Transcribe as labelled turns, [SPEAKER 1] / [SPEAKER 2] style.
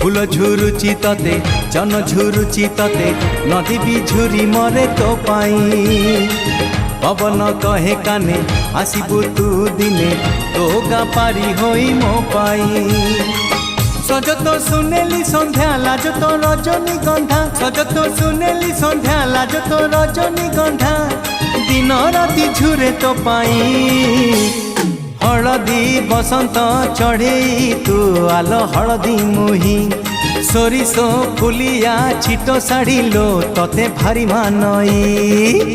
[SPEAKER 1] फूल झुरुची तते जन झुरुची तते नदी भी झुरी मरे तो पाई पवन कहे काने आसबू तू दिने तो गा पारी होई मो पाई सज तो सुनेली संध्या लाज तो रजनी गंधा सज तो सुनेली संध्या लाज तो रजनी गंधा दिन राति झुरे तो पाई हलदी बसंत चढ़े तू आल हलदी मुही सोरिसो फुलिया छिटो साड़ी लो तते भारी मानई।